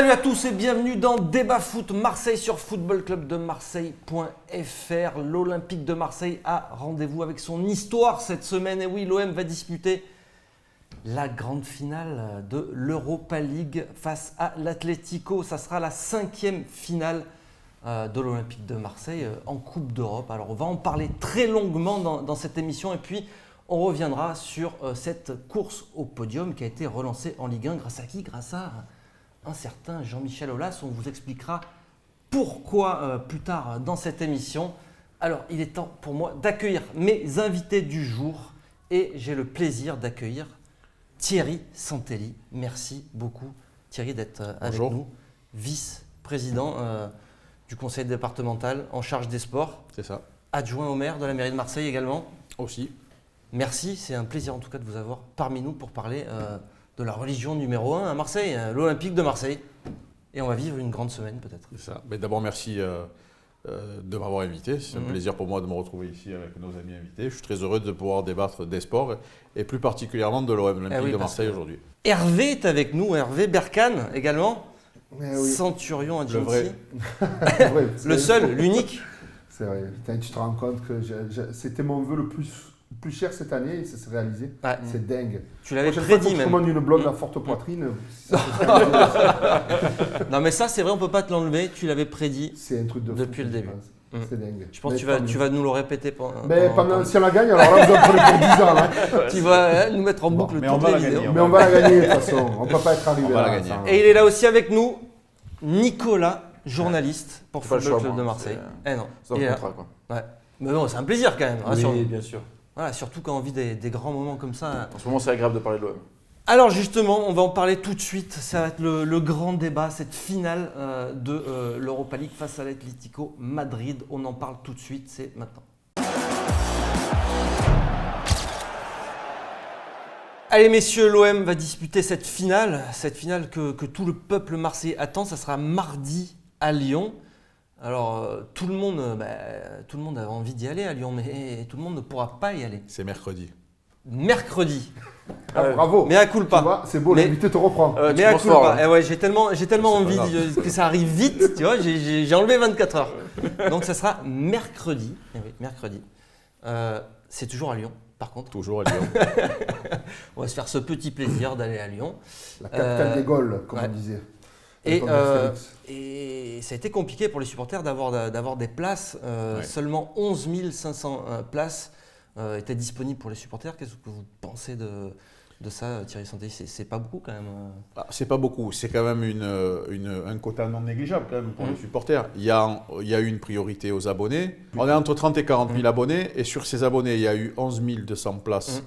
Salut à tous et bienvenue dans Débat Foot Marseille sur footballclubdemarseille.fr. L'Olympique de Marseille a rendez-vous avec son histoire cette semaine. Et oui, l'OM va disputer la grande finale de l'Europa League face à l'Atlético. Ça sera la 5e finale de l'Olympique de Marseille en Coupe d'Europe. Alors on va en parler très longuement dans cette émission et puis on reviendra sur cette course au podium qui a été relancée en Ligue 1 grâce à qui ? Grâce à un certain Jean-Michel Aulas. On vous expliquera pourquoi plus tard dans cette émission. Alors, il est temps pour moi d'accueillir mes invités du jour et j'ai le plaisir d'accueillir Thierry Santelli. Merci beaucoup Thierry d'être avec nous, vice-président du conseil départemental en charge des sports. C'est ça. Adjoint au maire de la mairie de Marseille également. Aussi. Merci, c'est un plaisir en tout cas de vous avoir parmi nous pour parler de la religion numéro 1 à Marseille, l'Olympique de Marseille. Et on va vivre une grande semaine peut-être. C'est ça. Mais d'abord, merci de m'avoir invité. C'est un plaisir pour moi de me retrouver ici avec nos amis invités. Je suis très heureux de pouvoir débattre des sports et plus particulièrement de l'OM, l'Olympique de Marseille aujourd'hui. Hervé est avec nous, Hervé Berkane également. Oui. Centurion adjunct. Le vrai. Le seul, l'unique. C'est vrai. Putain, tu te rends compte que c'était mon vœu le plus cher cette année et ça s'est réalisé. Ouais. C'est dingue. Tu l'avais Prochaine prédit fois, même. Je commande une blonde à forte poitrine. Non mais ça c'est vrai, on peut pas te l'enlever, tu l'avais prédit. C'est un truc de fou, depuis le début. C'est dingue. Je pense que tu vas nous le répéter pendant. Si on la gagne, alors là vous en prenez pour 10 ans. Là. Tu vas nous mettre en boucle mais toutes on va les la vidéos. gagner. Mais on va la gagner de toute façon. On ne peut pas être arrivé On va là. la gagner. Et il est là aussi avec nous, Nicolas, journaliste pour Pas le Football choix, Club de moi. Marseille. C'est- Non, C'est il est un là. contrat, quoi. Ouais. Mais bon, c'est un plaisir quand même. rassure-nous. Oui, bien sûr. Voilà, surtout quand on vit des grands moments comme ça. En ce moment, c'est agréable de parler de l'OM. Alors justement, on va en parler tout de suite. Ça va être le grand débat, cette finale de l'Europa League face à l'Atlético Madrid. On en parle tout de suite, c'est maintenant. Allez messieurs, l'OM va disputer cette finale que tout le peuple marseillais attend. Ça sera mardi à Lyon. Alors tout le monde avait envie d'y aller à Lyon, mais tout le monde ne pourra pas y aller. C'est mercredi. Mercredi. Bravo. Mais à culpa. Tu vois, c'est beau, Mais- l'invité te reprend. Tu Mais à commences coup fort, pas. là. Eh ouais, j'ai tellement envie grave. que ça arrive vite, tu vois, j'ai enlevé 24 heures. Donc ça sera mercredi. Eh oui, mercredi. C'est toujours à Lyon, par contre. Toujours à Lyon. On va se faire ce petit plaisir d'aller à Lyon. La capitale des Gaules, comme ouais. on disait. Et, Comme Astérix. et ça a été compliqué pour les supporters d'avoir des places. Ouais. Seulement 11 500 places étaient disponibles pour les supporters. Qu'est-ce que vous pensez de ça, Thierry Santelli ? C'est pas beaucoup quand même. Ah, c'est pas beaucoup. C'est quand même un quota non négligeable quand même pour les supporters. Il y a eu une priorité aux abonnés. On est entre 30 et 40 000 abonnés. Et sur ces abonnés, il y a eu 11 200 places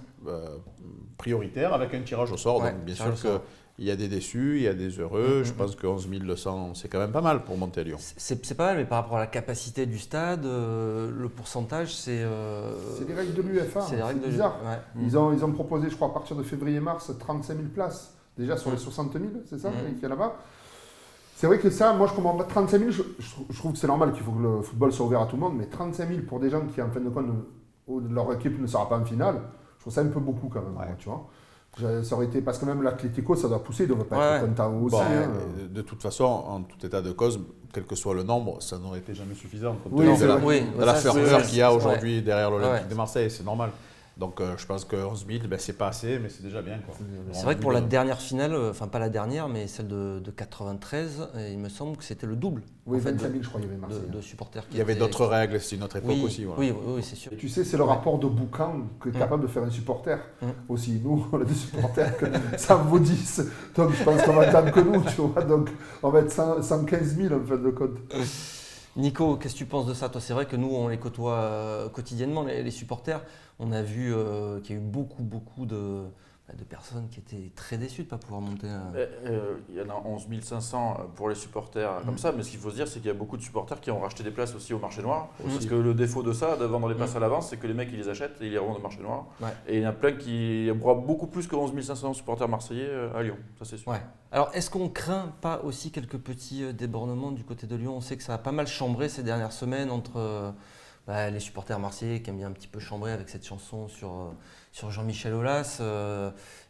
prioritaires avec un tirage au sort. Ouais, Donc bien tirage sûr au sort. qu'il y a des déçus, il y a des heureux. Je pense que 11 200, c'est quand même pas mal pour monter à Lyon. C'est pas mal, mais par rapport à la capacité du stade, le pourcentage, c'est. C'est les règles de l'UEFA. C'est les règles de bizarre. Ouais. Ils ont proposé, je crois, à partir de février-mars, 35 000 places. Déjà sur les 60 000, c'est ça, qu'il y a là-bas. C'est vrai que ça, moi, je comprends pas. 35 000, je trouve que c'est normal qu'il faut que le football soit ouvert à tout le monde, mais 35 000 pour des gens qui, en fin de compte, leur équipe ne sera pas en finale, je trouve ça un peu beaucoup quand même, Ouais. moi, tu vois. Ça aurait été, parce que même l'Atlético, ça doit pousser, ils ne doivent pas Ouais. être contents aussi. Bon, hein. de toute façon, en tout état de cause, quel que soit le nombre, ça n'aurait été jamais suffisant. Compte Oui, tenu c'est de vrai. de la ça, ferveur c'est- qu'il y a ouais. aujourd'hui derrière l'Olympique Ouais. de Marseille, c'est normal. Donc je pense que 11 000, c'est pas assez, mais c'est déjà bien. Quoi. C'est vrai que pour la dernière finale, enfin pas la dernière, mais celle de 93, il me semble que c'était le double Oui, en fait, 25 000, je crois, il y avait Marseille. de supporters. Il y avait d'autres règles, c'est une autre époque Oui, aussi. Voilà. oui, c'est sûr. Et tu sais, c'est le rapport de boucan que est capable de faire un supporter. Aussi, nous, on a des supporters que ça vaut 10. Donc, je pense qu'on va attendre que nous, tu vois. Donc, on va être 115 000 en fait de compte. Nico, qu'est-ce que tu penses de ça? Toi, c'est vrai que nous, on les côtoie quotidiennement, les supporters. On a vu qu'il y a eu beaucoup de personnes qui étaient très déçues de ne pas pouvoir monter. Il y en a 11 500 pour les supporters comme ça, mais ce qu'il faut se dire, c'est qu'il y a beaucoup de supporters qui ont racheté des places aussi au marché noir. Parce que le défaut de ça, de vendre les places à l'avance, c'est que les mecs ils les achètent et ils les revendent au marché noir. Ouais. Et il y en a plein qui broient beaucoup plus que 11 500 supporters marseillais à Lyon, ça c'est sûr. Ouais. Alors, est-ce qu'on craint pas aussi quelques petits débordements du côté de Lyon? On sait que ça a pas mal chambré ces dernières semaines entre les supporters marseillais qui aiment bien un petit peu chambrer avec cette chanson sur Jean-Michel Aulas.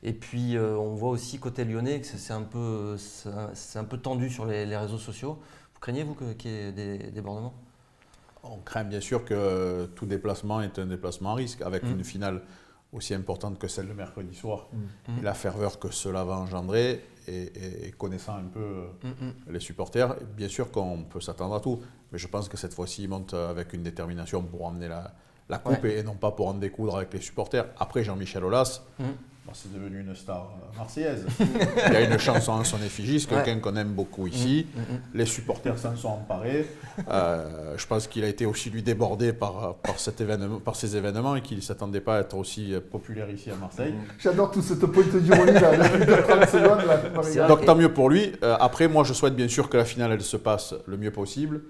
Et puis on voit aussi côté lyonnais que c'est un peu tendu sur les réseaux sociaux. Vous craignez, vous, qu'il y ait des débordements ? On craint bien sûr que tout déplacement est un déplacement à risque, avec une finale aussi importante que celle de mercredi soir, et la ferveur que cela va engendrer, et connaissant un peu les supporters, bien sûr qu'on peut s'attendre à tout, mais je pense que cette fois-ci, ils montent avec une détermination pour emmener la coupe et non pas pour en découdre avec les supporters. Après, Jean-Michel Aulas, c'est devenu une star marseillaise. Il y a une chanson à son effigie, c'est quelqu'un qu'on aime beaucoup ici. Les supporters s'en sont emparés. Je pense qu'il a été aussi lui débordé par ces événements et qu'il ne s'attendait pas à être aussi populaire ici à Marseille. J'adore tout ce point d'ironie là, de 30 secondes. Là, donc tant mieux pour lui. Après, moi je souhaite bien sûr que la finale elle se passe le mieux possible,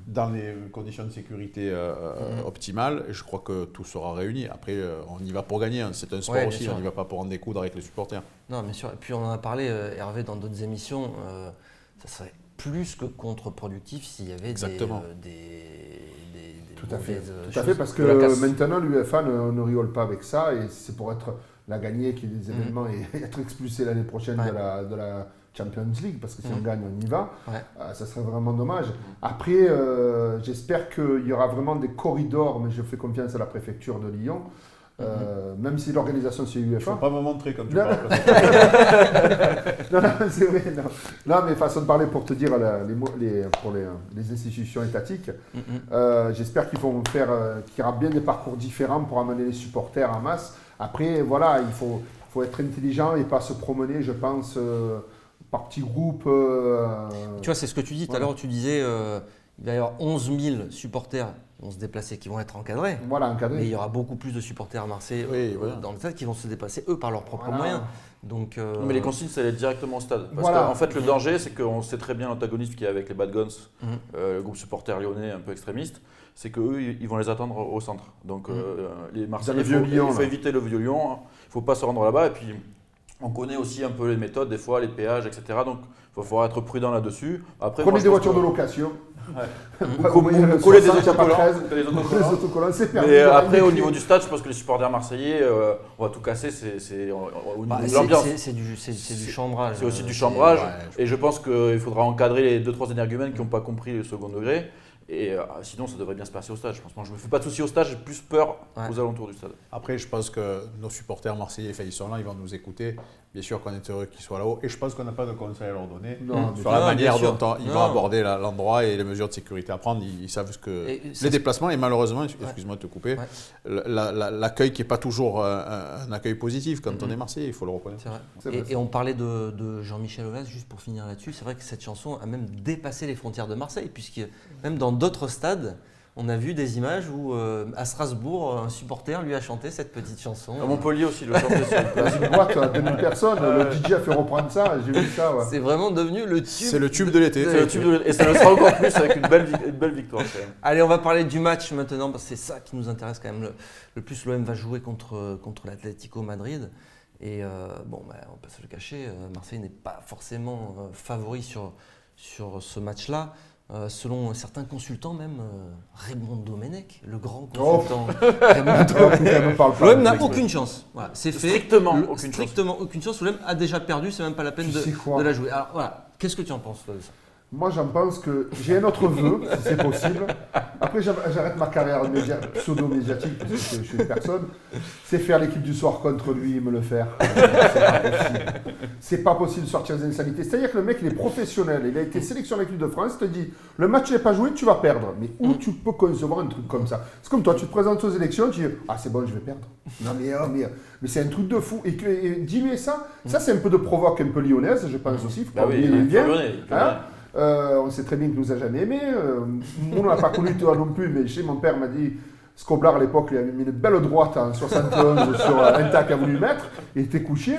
dans les conditions de sécurité optimales, et je crois que tout sera réuni. Après, on y va pour gagner, hein. C'est un sport aussi, on n'y va pas pour en découdre avec les supporters. Non, bien sûr. Et puis on en a parlé, Hervé, dans d'autres émissions, ça serait plus que contre-productif s'il y avait Tout à fait, parce que maintenant l'UEFA ne rigole pas avec ça, et c'est pour être la gagnée qu'il y ait des événements et être expulsé l'année prochaine de la Champions League, parce que si on gagne, on y va. Ça serait vraiment dommage. Après, j'espère qu'il y aura vraiment des corridors, mais je fais confiance à la préfecture de Lyon, même si l'organisation c'est UEFA. Il ne faut pas me montrer comme tu parles. Non, c'est vrai. Non, mais façon de parler pour te dire pour les institutions étatiques, j'espère qu'ils vont qu'il y aura bien des parcours différents pour amener les supporters en masse. Après, voilà, il faut être intelligent et pas se promener, je pense, par petits groupes. Tu vois, c'est ce que tu dis tout à l'heure, tu disais il va y avoir 11 000 supporters qui vont se déplacer, qui vont être encadrés. Voilà, encadrés. Mais il y aura beaucoup plus de supporters à Marseille dans le stade qui vont se déplacer, eux, par leurs propres moyens. Donc, mais les consignes, c'est aller directement au stade. Parce qu'en fait, le danger, c'est qu'on sait très bien l'antagonisme qu'il y a avec les Bad Guns, le groupe supporter lyonnais un peu extrémiste, c'est qu'eux, ils vont les attendre au centre. Donc, les Marseillais, il faut éviter le Vieux-Lyon, il ne faut pas se rendre là-bas. Et puis, on connaît aussi un peu les méthodes, des fois, les péages, etc. Donc, il va falloir être prudent là-dessus. Prenez des voitures de location. Coller des autocollants, c'est permis. Mais après, au niveau du stade, je pense que les supporters marseillais, on va tout casser. Au niveau de l'ambiance. C'est du chambrage. C'est aussi du chambrage. Et je pense qu'il faudra encadrer les 2-3 énergumènes qui n'ont pas compris le second degré. Et sinon, ça devrait bien se passer au stade. Je pense. Moi, je ne me fais pas de soucis au stade, j'ai plus peur aux alentours du stade. Après, je pense que nos supporters marseillais, ils sont là, ils vont nous écouter. Bien sûr qu'on est heureux qu'ils soient là-haut. Et je pense qu'on n'a pas de conseils à leur donner sur la manière dont ils vont aborder l'endroit et les mesures de sécurité à prendre. Ils savent les déplacements, et malheureusement, excuse-moi de te couper, l'accueil qui n'est pas toujours un accueil positif quand on est marseillais, il faut le reconnaître. C'est vrai. Et on parlait de Jean-Michel Aulas, juste pour finir là-dessus. C'est vrai que cette chanson a même dépassé les frontières de Marseille, puisque même dans d'autres stades, on a vu des images où à Strasbourg, un supporter lui a chanté cette petite chanson. À Montpellier aussi, le chantait dans une boîte à 2000 personnes, le DJ a fait reprendre ça, j'ai vu ça. Ouais. C'est vraiment devenu le tube. C'est le tube de l'été. Et ça le sera encore plus avec une belle victoire quand même. Allez, on va parler du match maintenant, parce que c'est ça qui nous intéresse quand même le plus. L'OM va jouer contre l'Atlético Madrid. Et on ne va pas se le cacher, Marseille n'est pas forcément favori sur ce match-là. Selon certains consultants, même Raymond Domenech, le grand consultant Raymond Domenech, l'OM n'a aucune chance. Voilà, c'est fait. Strictement aucune chance. L'OM a déjà perdu, c'est même pas la peine de la jouer. Alors voilà, qu'est-ce que tu en penses, toi, de ça ? Moi, j'en pense que j'ai un autre vœu, si c'est possible. Après, j'arrête ma carrière pseudo-médiatique, parce que je suis une personne. C'est faire l'équipe du soir contre lui et me le faire. C'est pas possible. C'est pas possible de sortir des insanités. C'est-à-dire que le mec, il est professionnel. Il a été sélectionné en équipe de France. Il te dit, le match n'est pas joué, tu vas perdre. Mais où tu peux concevoir un truc comme ça ? C'est comme toi, tu te présentes aux élections, tu dis, ah, c'est bon, je vais perdre. Non, mais c'est un truc de fou. Et dis-lui ça. Ça, c'est un peu de provoque un peu lyonnaise, je pense aussi. Bah oui, il vient. On sait très bien qu'il nous a jamais aimés. Nous, on n'a pas connu toi non plus, mais chez mon père m'a dit, Scoblar à l'époque lui avait mis une belle droite en 71 sur un tac qu'il a voulu mettre. Il était couché.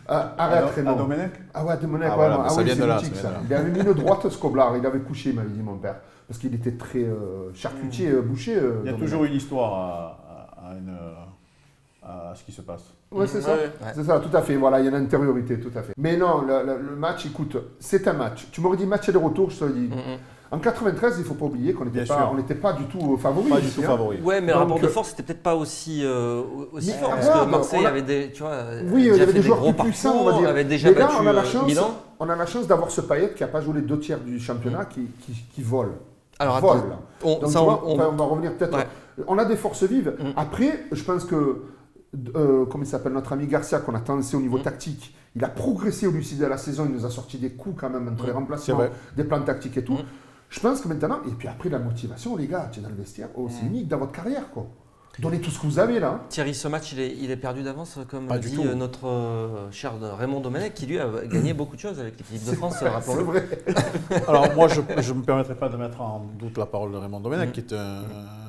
Arrête Raymond. À Domenech ? Ah ouais, Domenech. Ça vient de là. Il avait mis une droite Scoblar. Il avait couché, m'avait dit mon père. Parce qu'il était très charcutier, boucher. Il y a toujours une histoire à ce qui se passe. Oui, c'est ça. C'est ça, tout à fait. Voilà, il y a une intériorité, tout à fait. Mais non, le match, écoute, c'est un match. Tu m'aurais dit match aller-retour, je te le dis. En 93, il ne faut pas oublier qu'on n'était pas du tout favoris. Pas du tout favoris. Ouais, mais le rapport de force c'était peut-être pas aussi fort parce que Marseille avait des, tu vois, oui, il y avait des joueurs gros plus puissants, on va dire. avait déjà battu Milan. On a la chance d'avoir ce Payet qui n'a pas joué les 2 tiers du championnat qui vole. Alors attends, on va revenir peut-être. Ouais. On a des forces vives. Après, je pense que comment il s'appelle, notre ami Garcia, qu'on a tendance au niveau tactique, il a progressé au lucide de la saison, il nous a sorti des coups quand même entre les remplacements, des plans tactiques et tout. Je pense que maintenant, et puis après la motivation, les gars, tu es dans le vestiaire, c'est unique dans votre carrière, quoi. Donnez tout ce que vous avez là. Thierry, ce match, il est perdu d'avance, comme dit notre cher Raymond Domenech, qui lui a gagné beaucoup de choses avec l'équipe de France, rappelons-le. C'est vrai. Alors moi, je ne me permettrai pas de mettre en doute la parole de Raymond Domenech, qui est un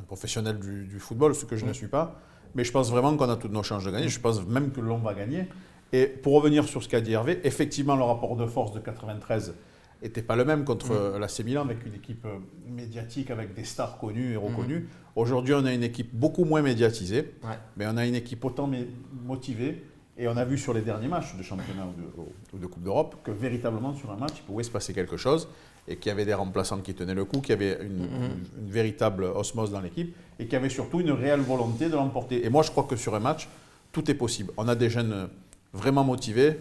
professionnel du football, ce que je ne suis pas. Mais je pense vraiment qu'on a toutes nos chances de gagner. Je pense même que l'on va gagner. Et pour revenir sur ce qu'a dit Hervé, effectivement, le rapport de force de 93 n'était pas le même contre l'AC Milan, avec une équipe médiatique, avec des stars connues et reconnues. Aujourd'hui, on a une équipe beaucoup moins médiatisée, mais on a une équipe autant motivée. Et on a vu sur les derniers matchs de championnat ou de Coupe d'Europe que véritablement, sur un match, il pouvait se passer quelque chose et qu'il y avait des remplaçants qui tenaient le coup, qu'il y avait une véritable osmose dans l'équipe et qu'il y avait surtout une réelle volonté de l'emporter. Et moi, je crois que sur un match, tout est possible. On a des jeunes vraiment motivés,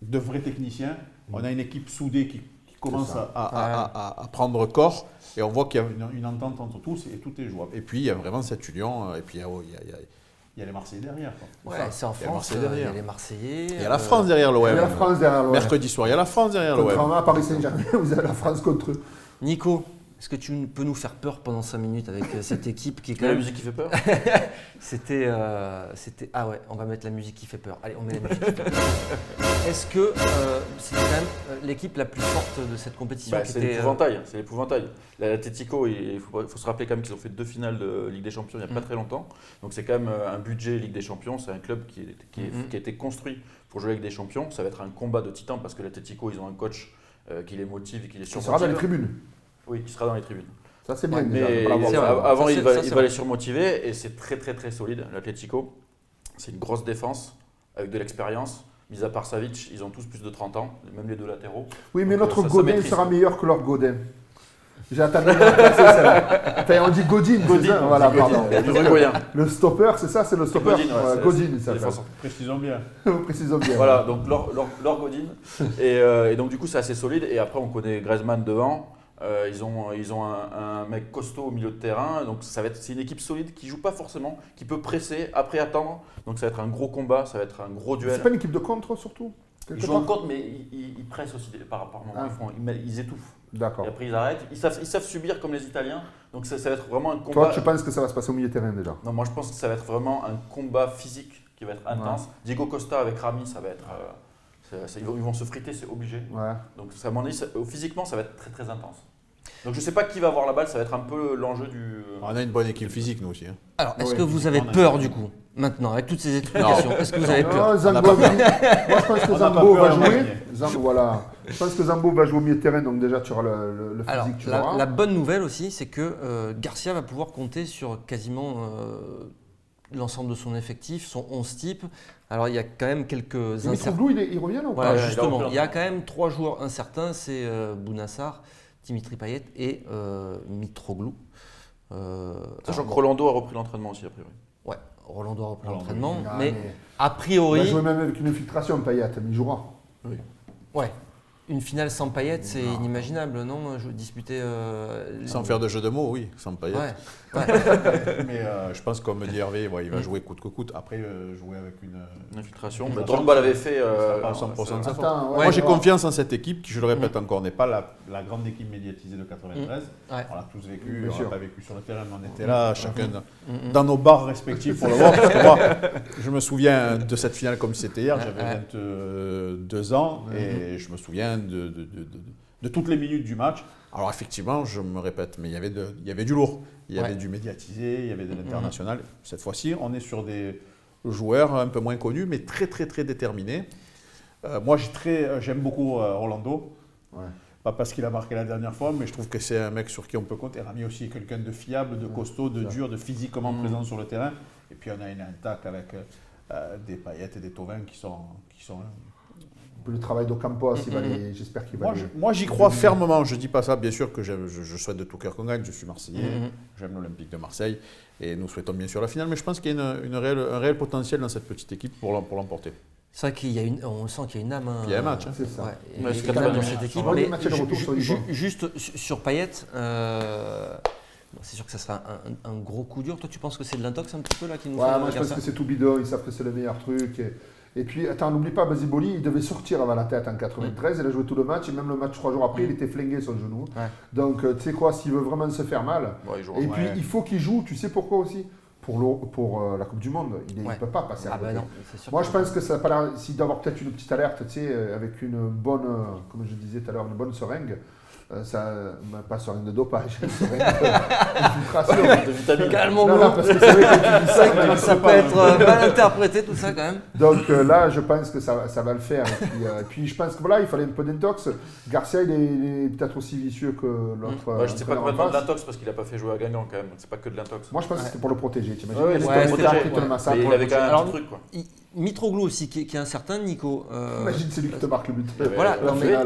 de vrais techniciens. On a une équipe soudée qui commence à prendre corps et on voit qu'il y a une entente entre tous et tout est jouable. Et puis, il y a vraiment cette union et puis il y a les Marseillais derrière. Ouais, c'est en France, il y a les Marseillais. Il y a la France derrière l'OM. Il y a la France derrière l'OM. Mercredi soir, il y a la France derrière l'OM. Contrairement à Paris Saint-Germain, vous avez la France contre eux. Nico, est-ce que tu peux nous faire peur pendant 5 minutes avec cette équipe qui est quand la même... musique qui fait peur. C'était ah ouais, on va mettre la musique qui fait peur. Allez, on met la musique qui fait peur. Est-ce que c'était quand même l'équipe la plus forte de cette compétition C'est l'épouvantail. L'Atlético, il faut se rappeler quand même qu'ils ont fait 2 finales de Ligue des Champions il n'y a pas très longtemps. Donc c'est quand même un budget Ligue des Champions. C'est un club qui a été construit pour jouer avec des champions. Ça va être un combat de titans parce que l'Atlético, ils ont un coach qui les motive et qui les surmotive. Ça sera dans les tribunes. Oui, qui sera dans les tribunes. Ça c'est bien. Mais avant, il va les surmotiver et c'est très très très solide. L'Atlético, c'est une grosse défense avec de l'expérience. Mis à part Savic, ils ont tous plus de 30 ans, même les 2 latéraux. Oui, mais notre Godin sera meilleur que leur Godin. J'ai attendu de passer celle-là. Enfin, on dit Godin. Voilà, pardon. Le stopper, c'est ça, c'est le stopper. Godin, ça s'appelle. Précisons bien. Précisons bien. Voilà, donc leur Godin. Et donc du coup, c'est assez solide. Et après, on connaît Griezmann devant. Ils ont un mec costaud au milieu de terrain, donc c'est une équipe solide qui joue pas forcément, qui peut presser, après attendre, donc ça va être un gros combat, ça va être un gros duel. C'est pas une équipe de contre surtout? Ils jouent en contre, mais ils pressent aussi par moment, ils étouffent. D'accord. Et après ils arrêtent, ils savent subir comme les Italiens, donc ça va être vraiment un combat. Toi tu penses que ça va se passer au milieu de terrain déjà? Non, moi je pense que ça va être vraiment un combat physique qui va être intense. Diego Costa avec Rami, ça va être... ils vont se friter, c'est obligé. Ouais. Donc à mon avis, physiquement, ça va être très très intense. Donc je ne sais pas qui va avoir la balle, ça va être un peu l'enjeu du... On a une bonne équipe physique nous aussi. Alors, est-ce que vous avez peur du coup, maintenant, avec toutes ces explications? Est-ce que vous avez peur? Moi je pense que Zambo va jouer. Je pense que Zambo va jouer au milieu de terrain, donc déjà tu auras le physique. Alors, la bonne nouvelle aussi, c'est que Garcia va pouvoir compter sur quasiment l'ensemble de son effectif, son 11 type. Alors il y a quand même quelques Mitroglou, il revient ou pas? Justement, il y a quand même 3 joueurs incertains, c'est Bounassar, Dimitri Payet et Mitroglou. Sachant que Rolando a repris l'entraînement aussi, a priori. Ouais, Rolando a repris l'entraînement, mais a priori... Il va jouer même avec une infiltration, Payet, mais il jouera. Oui. Ouais. Une finale sans Payet, c'est inimaginable, non? Disputer... Sans faire de jeu de mots, oui, sans Payet. Ouais. Mais je pense, comme dit Hervé, il va jouer coûte que coûte. Après, jouer avec une infiltration. Drogba l'avait fait... pas 100% de sa force. Moi, j'ai confiance en cette équipe qui, je le répète encore, n'est pas la grande équipe médiatisée de 93. On l'a tous vécu, on l'a pas vécu sur le terrain, mais on était là, chacun dans nos bars respectifs pour le voir. Parce que moi, je me souviens de cette finale comme si c'était hier. J'avais 22 ans et je me souviens de toutes les minutes du match. Alors effectivement, je me répète, mais il y avait du lourd, il y avait du médiatisé, il y avait de l'international. Cette fois-ci, on est sur des joueurs un peu moins connus, mais très très très déterminés. Moi, j'aime beaucoup Rolando. Ouais. Pas parce qu'il a marqué la dernière fois, mais je trouve que c'est un mec sur qui on peut compter. Rami aussi est quelqu'un de fiable, de costaud, de dur, de physiquement présent sur le terrain. Et puis on a une attaque avec des Payet et des Thauvin qui sont le travail d'Ocampos, j'espère qu'il va Moi, j'y crois fermement. Je ne dis pas ça, bien sûr, que je souhaite de tout cœur qu'on gagne. Je suis Marseillais, j'aime l'Olympique de Marseille et nous souhaitons bien sûr la finale. Mais je pense qu'il y a un réel potentiel dans cette petite équipe pour l'emporter. C'est vrai on sent qu'il y a une âme. Il y a un match. C'est ça. Ouais, Ouais, il y a une âme dans cette équipe. Mais juste sur Payet, c'est sûr que ça sera un gros coup dur. Toi, tu penses que c'est de l'intox un petit peu là qui nous fait moi je pense que c'est tout bidon. Ils savent que c'est le meilleur truc. Et puis, attends, n'oublie pas, Basiboli, il devait sortir avant la tête en 93. Il a joué tout le match. Et même le match 3 jours après, il était flingué son genou. Ouais. Donc, tu sais quoi, s'il veut vraiment se faire mal. Ouais, puis, il faut qu'il joue. Tu sais pourquoi aussi ? Pour la Coupe du Monde, il ne peut pas passer à côté. Non, moi, je pense que ça n'a pas l'air. S'il doit avoir peut-être une petite alerte, tu sais, avec une bonne, comme je disais tout à l'heure, une bonne seringue. Pas seringue de dopage, seringue d'infiltration. De vitamine. Calmons-nous. Non, parce que c'est vrai que tu dis ça peut être mal interprété tout ça quand même. Donc là, je pense que ça va le faire. Et puis je pense que voilà, il fallait un peu d'intox. Garcia, il est peut-être aussi vicieux que l'autre. Je ne sais pas combien de l'intox parce qu'il n'a pas fait jouer à Guingamp quand même. C'est pas que de l'intox. Moi, je pense que c'était pour le protéger. T'imagines il avait quand même un truc quoi. Mitroglou aussi, qui est incertain, Nico. Imagine, c'est lui qui te marque le but. Voilà,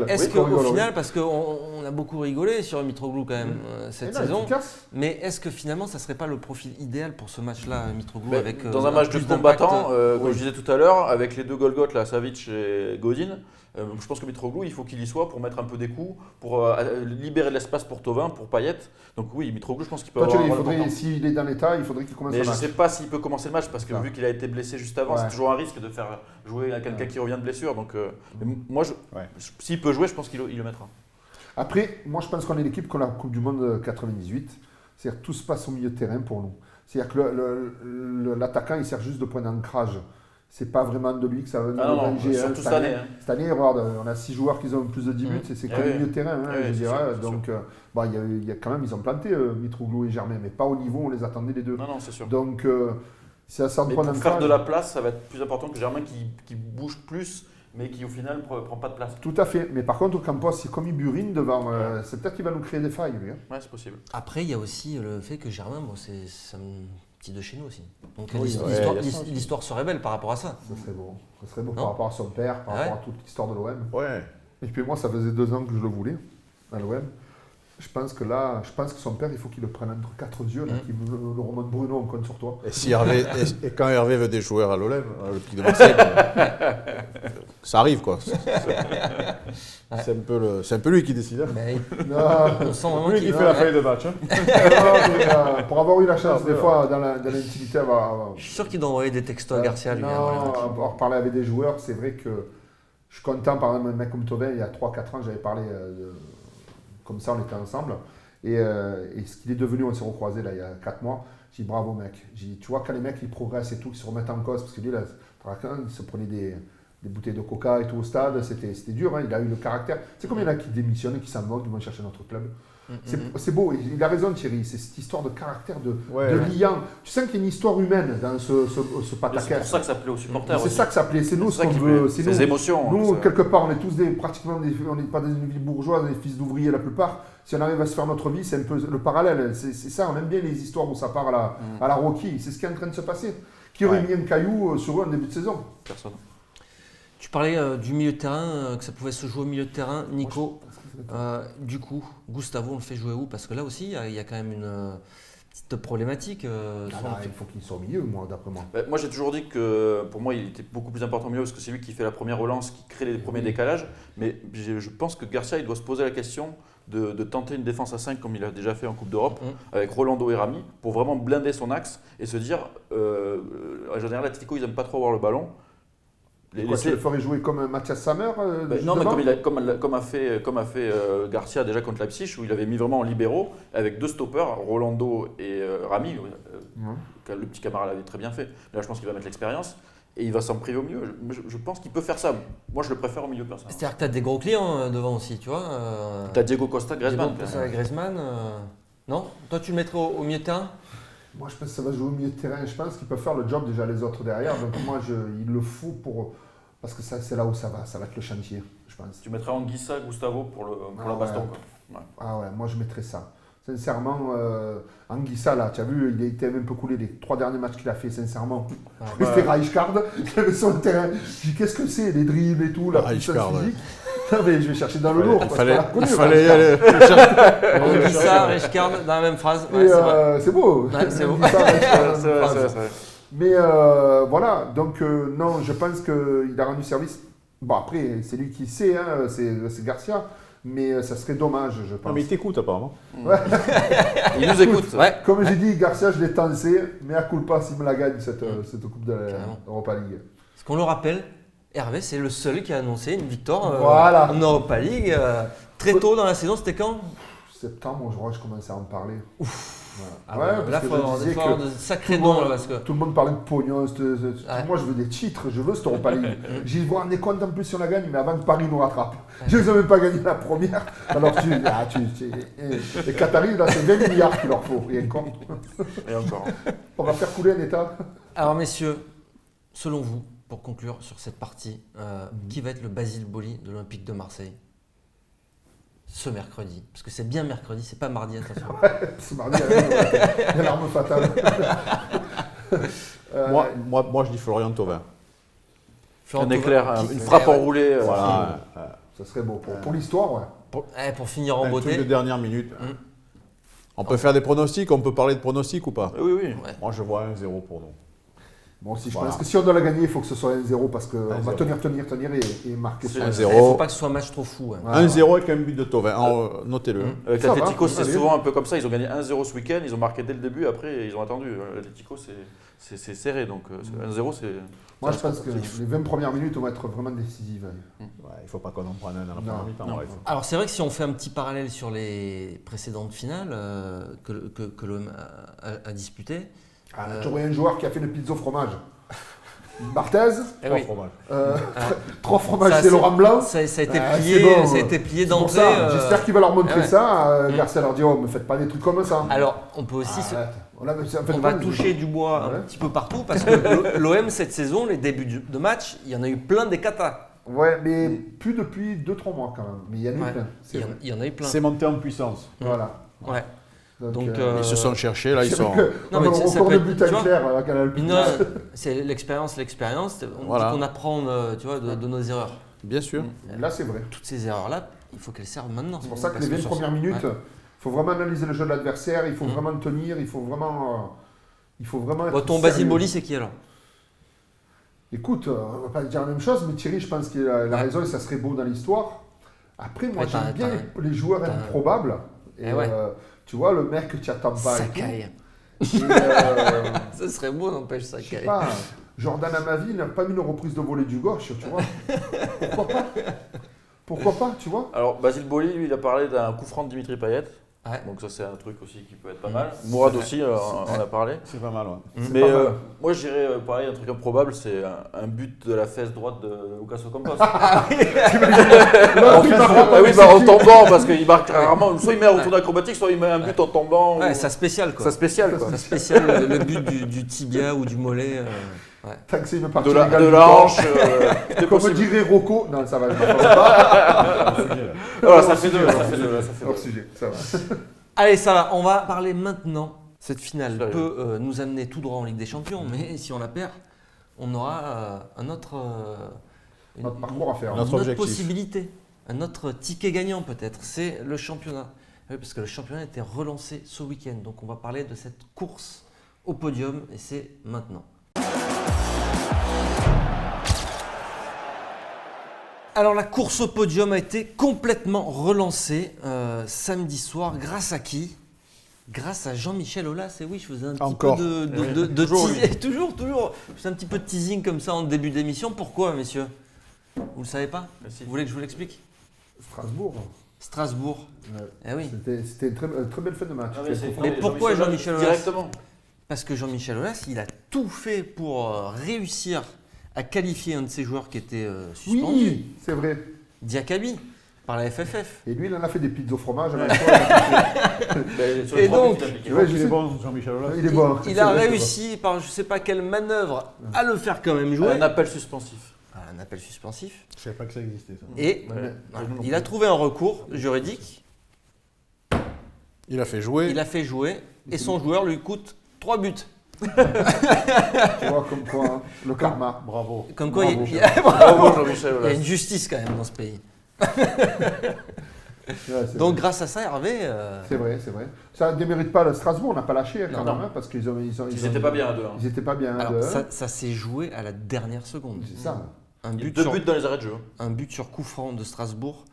est-ce qu'au final, parce qu'on a beaucoup rigolé sur Mitroglou quand même cette saison, mais est-ce que finalement, ça ne serait pas le profil idéal pour ce match-là, Mitroglou avec dans un match de combattant, comme je disais tout à l'heure, avec les deux Golgoth, là, Savic et Godin, je pense que Mitroglou, il faut qu'il y soit pour mettre un peu des coups, pour libérer de l'espace pour Thauvin, pour Payet. Donc oui, Mitroglou, je pense qu'il peut avoir un rôle important. S'il est dans l'état, il faudrait qu'il commence le match. Mais je ne sais pas s'il peut commencer le match parce que vu qu'il a été blessé juste avant, c'est toujours un risque de faire jouer à quelqu'un qui revient de blessure. Donc moi, s'il peut jouer, je pense qu'il le mettra. Après, moi je pense qu'on est l'équipe qui a la Coupe du Monde 98. C'est-à-dire que tout se passe au milieu de terrain pour nous. C'est-à-dire que l'attaquant, il sert juste de point d'ancrage. C'est pas vraiment de lui que ça va venir venger. Surtout cette année. Cette année, regarde, on a 6 joueurs qui ont plus de 10 buts, c'est que le milieu de terrain, je dirais. Donc, il y a quand même, ils ont planté Mitroglou et Germain, mais pas au niveau où on les attendait les deux. Non, c'est sûr. Donc, ça sort de point d'ancrage. Pour faire de la place, ça va être plus important que Germain qui bouge plus, mais qui au final ne prend pas de place. Tout à fait. Mais par contre, Campos, c'est comme il burine devant. C'est peut-être qu'il va nous créer des failles, lui. Ouais, c'est possible. Après, il y a aussi le fait que Germain, c'est un petit de chez nous aussi. Donc l'histoire serait belle par rapport à ça. Ça serait beau. Ça serait beau par rapport à son père, par rapport à toute l'histoire de l'OM. Ouais. Et puis moi, ça faisait 2 ans que je le voulais à l'OM. Je pense que son père, il faut qu'il le prenne entre 4 yeux, qu'il le remonte Bruno, on compte sur toi. Et quand Hervé veut des joueurs à l'OM, le Pic de Marseille, ça arrive quoi. C'est un peu lui qui décide. On sent vraiment lui qui fait la feuille de match. Pour avoir eu la chance des fois dans l'intimité, je suis sûr qu'il doit envoyer des textos à Garcia. Avoir parlé avec des joueurs, c'est vrai que je suis content. Par exemple, un mec comme Thauvin, il y a 3-4 ans, j'avais parlé comme ça, on était ensemble. Et ce qu'il est devenu, on s'est recroisé là, il y a 4 mois. J'ai dit bravo mec. J'ai dit, tu vois, quand les mecs ils progressent et tout, qu'ils se remettent en cause, parce que lui, là, il se prenait des bouteilles de coca et tout au stade, c'était dur, il a eu le caractère. C'est combien il y en a qui démissionnent et qui s'en vont, qui vont chercher notre club. C'est beau, il a raison Thierry, c'est cette histoire de caractère, de liant. Tu sens qu'il y a une histoire humaine dans ce pataquès. C'est pour ça que ça plaît aux supporters. C'est ça que ça plaît, c'est nous ce qu'on veut. C'est les émotions. Nous, quelque part, on est tous pratiquement on n'est pas dans une vie bourgeoise, des fils d'ouvriers la plupart. Si on arrive à se faire notre vie, c'est un peu le parallèle. C'est ça, on aime bien les histoires où ça part à la Rocky. C'est ce qui est en train de se passer. Qui aurait mis un caillou sur eux en début de saison? Personne. Tu parlais du milieu de terrain, que ça pouvait se jouer au milieu de terrain. Nico, du coup, Gustavo, on le fait jouer où? Parce que là aussi, il y a quand même une petite problématique. Il faut qu'il soit au milieu, moi, d'après moi. Moi, j'ai toujours dit que pour moi, il était beaucoup plus important au milieu parce que c'est lui qui fait la première relance, qui crée les premiers décalages. Mais je pense que Garcia, il doit se poser la question de tenter une défense à 5 comme il a déjà fait en Coupe d'Europe avec Rolando et Rami pour vraiment blinder son axe et se dire, en général, l'Atlético, ils n'aiment pas trop avoir le ballon. Tu le ferais jouer comme Mathias Sammer non, mais comme a fait Garcia déjà contre Leipzig, où il avait mis vraiment en libéraux, avec 2 stoppers, Rolando et Rami, le petit camarade l'avait très bien fait. Là, je pense qu'il va mettre l'expérience, et il va s'en priver au milieu. Je pense qu'il peut faire ça. Moi, je le préfère au milieu personnellement. C'est-à-dire que tu as des gros clients devant aussi, tu vois. Tu as Diego Costa, Griezmann. Non? Toi, tu le mettrais au milieu de terrain? Moi, je pense que ça va jouer au milieu de terrain. Je pense qu'ils peuvent faire le job déjà les autres derrière. Donc moi, il le faut parce que c'est là où ça va être le chantier, je pense. Tu mettrais Anguissa, Gustavo pour la baston. Ah ouais, moi je mettrais ça. Sincèrement, Anguissa, là, tu as vu, il a été un peu coulé les 3 derniers matchs qu'il a fait, sincèrement. Ah, C'était Rijkaard, il avait sur le terrain. Je dis, qu'est-ce que c'est, les dribbles et tout, la puissance physique. Non, mais je vais chercher dans le lourd. Il fallait y aller. On dit ça, Rijkaard, dans la même phrase. Ouais, c'est beau. Ouais, c'est beau. Anguissa, Rijkaard, C'est vrai. Mais voilà, donc non, je pense qu'il a rendu service. Bon, après, c'est lui qui sait, hein, c'est Garcia. Mais ça serait dommage, je pense. Non, mais il t'écoute apparemment. Ouais. Il nous écoute. Ouais. Comme j'ai dit, Garcia, je l'ai tensé, mais à culpa s'il me la gagne, cette Coupe de l'Europa League. Ce qu'on le rappelle, Hervé, c'est le seul qui a annoncé une victoire Voilà. en Europa League très tôt dans la saison. C'était quand? Septembre, je crois que je commençais à en parler. Ah Voilà. là, il faut avoir de sacrés tout le monde- noms. Parce que... Tout le monde parlait de pognon. Ouais. Moi, je veux des titres, je veux cette Europa League. J'y vois, on est content en plus si on la gagne, mais avant que Paris nous rattrape. Je ne les ai même pas gagné la première. Alors, les Qataris, là, c'est 20 milliards qu'il leur faut. Et encore. Et encore. On va faire couler un État. Alors, messieurs, selon vous, pour conclure sur cette partie, qui va être le Basile Boli de l'Olympique de Marseille ce mercredi? Parce que c'est bien mercredi, c'est pas mardi, attention. C'est mardi, il y a l'arme fatale. Moi, je dis Florian Thauvin. Florent Un Thauvin, éclair, qui- une frappe ouais. enroulée. Voilà. Ça serait beau. Pour l'histoire, ouais. Pour finir en Un truc de beauté. dernière minute. Mm. On peut faire des pronostics, on peut parler de pronostics ou pas? Oui. Ouais. Moi, je vois 1-0 pour nous. Bon, si je Voilà. pense que si on doit la gagner, il faut que ce soit 1-0 parce qu'on va 1-0. tenir et marquer C'est sur 1-0. Il ne faut pas que ce soit un match trop fou. Hein. Ouais. 1-0 avec un but de Thauvin. Notez-le. Avec Ça va, l'Atlético, c'est allez. souvent un peu comme ça. Ils ont gagné 1-0 ce week-end, ils ont marqué dès le début, après ils ont attendu. L'Atlético, c'est serré, donc 1-0, c'est. Moi, je pense que les 20 premières minutes vont être vraiment décisives. Ouais, il ne faut pas qu'on en prenne un dans la Non, première mi-temps. non. ouais. Alors c'est vrai que si on fait un petit parallèle sur les précédentes finales que l'OM a disputées, Tu aurais un joueur qui a fait le pizza au fromage. Barthez, eh Trois oui, fromages. 3 fromages, Ça, c'est c'est- Laurent Blanc. ça a été Ah, plié, c'est bon. ça a été plié C'est pour d'entrée. ça, j'espère qu'il va leur montrer ouais. ça. Garcia leur dit, oh, me faites pas des trucs comme ça. Alors on peut aussi Arrête. On on va toucher du bois Ouais. un petit peu partout parce que l'OM cette saison, les débuts de match, il y en a eu plein des katas. Ouais, mais plus depuis 2-3 mois quand même. Mais il y en a eu Ouais. plein. C'est vrai. Il y en a eu plein. C'est monté en puissance. Voilà. Ouais. Donc, Ils se sont cherchés, là, ils c'est sont. vrai que Non, on mais a ça encore peut de être- but tu à vois, Claire à Canal+. C'est l'expérience. On Voilà. dit qu'on apprend tu vois, de nos erreurs. Bien sûr. Là, c'est vrai. Toutes ces erreurs-là, il faut qu'elles servent maintenant. C'est pour ça que Parce les 20 sur- premières minutes, il Ouais. faut vraiment analyser le jeu de l'adversaire, il faut Mm. vraiment tenir, il faut vraiment être Bon, ton sérieux. Basile Boli, c'est qui alors? Écoute, on va pas dire la même chose, mais Thierry, je pense qu'il a Ouais. raison et ça serait beau dans l'histoire. Après, moi, Ouais, t'as- j'aime bien t'as- les joueurs t'as- improbables. Et Eh ouais. tu vois, le mec que tu attends pas. et Sakai. tout. Et, Ça serait beau, n'empêche, je sais Sakai. pas, Jordan Amavi n'a pas mis une reprise de volée du gauche, tu vois. Pourquoi pas? Pourquoi pas, tu vois? Alors, Basile Boli, lui, il a parlé d'un coup franc de Dimitri Payet. Ouais. Donc, ça, c'est un truc aussi qui peut être pas mal. Mourad aussi, on a parlé. C'est pas mal, ouais. C'est Mais pas mal. moi, je dirais pareil, un truc improbable, c'est un but de la fesse droite de Lucas Ocampos. Là, En il fait, marque ah pas, oui, mais bah, en c'est- tombant, parce qu'il marque rarement. Soit il met un retour acrobatique, soit il met un but en tombant. Ouais, ou- ça spécial quoi. Ça spécial, quoi. Ça spécial, le but du tibia ou du mollet. Tant que c'est une De partie la, légale de du la corps. hanche, c'était Comme possible. dirait Rocco. Non, ça va. je m'en parle pas. Voilà, ça fait deux, ça fait deux, ça fait Hors deux. sujet, ça va. Allez, ça va, on va parler maintenant. Cette finale Sérieux. peut nous amener tout droit en Ligue des Champions, mais si on la perd, on aura un autre, Notre parcours à faire. une Notre autre objectif. possibilité, un autre ticket gagnant peut-être, c'est le championnat. Oui, parce que le championnat a été relancé ce week-end, donc on va parler de cette course au podium et c'est maintenant. Alors la course au podium a été complètement relancée samedi soir. Grâce à qui? Grâce à Jean-Michel Aulas. Et oui, je faisais un petit Encore. peu de Toujours teasing. toujours. Je faisais un petit peu de teasing comme ça en début d'émission. Pourquoi, messieurs? Vous le savez pas? Merci. Vous voulez que je vous l'explique? Strasbourg. Strasbourg. Ouais. Eh oui. C'était une très belle fin de match. Ah, mais c'est- Mais pourquoi Jean-Michel Aulas? Directement. Parce que Jean-Michel Aulas, il a tout fait pour réussir à qualifier un de ses joueurs qui était suspendu. Oui, c'est vrai. Diakabi, par la FFF. Et lui, il en a fait des pizzas au fromage. avec toi. Sur les Et trois donc, buts appliqués. Ouais, je Il sais. est bon, Jean-Michel Aulas. Il est bon. Il C'est a vrai, réussi par je sais pas quelle manœuvre à le faire quand même jouer. Un appel suspensif. Voilà, un appel suspensif. Je savais pas que ça existait, ça. Et Ouais. voilà, Nous non il a trouvé un recours juridique. Il a fait jouer. Il a fait jouer et son joueur lui coûte 3 buts. Tu vois, comme quoi, hein, le karma. Bravo. Comme quoi, Bravo. il y a Jean-Michel il y a une justice quand même dans ce pays. Ouais, c'est Donc vrai. grâce à ça, Hervé, C'est vrai, c'est vrai. Ça ne démérite pas le Strasbourg, on n'a pas lâché quand Non. même, hein, parce qu'ils Ils n'étaient pas bien à deux. Ils étaient pas bien à alors, deux. ça s'est joué à la dernière seconde. C'est ça. Un Il y a but, 2 sur, buts dans les arrêts de jeu. un but sur coup franc de Strasbourg,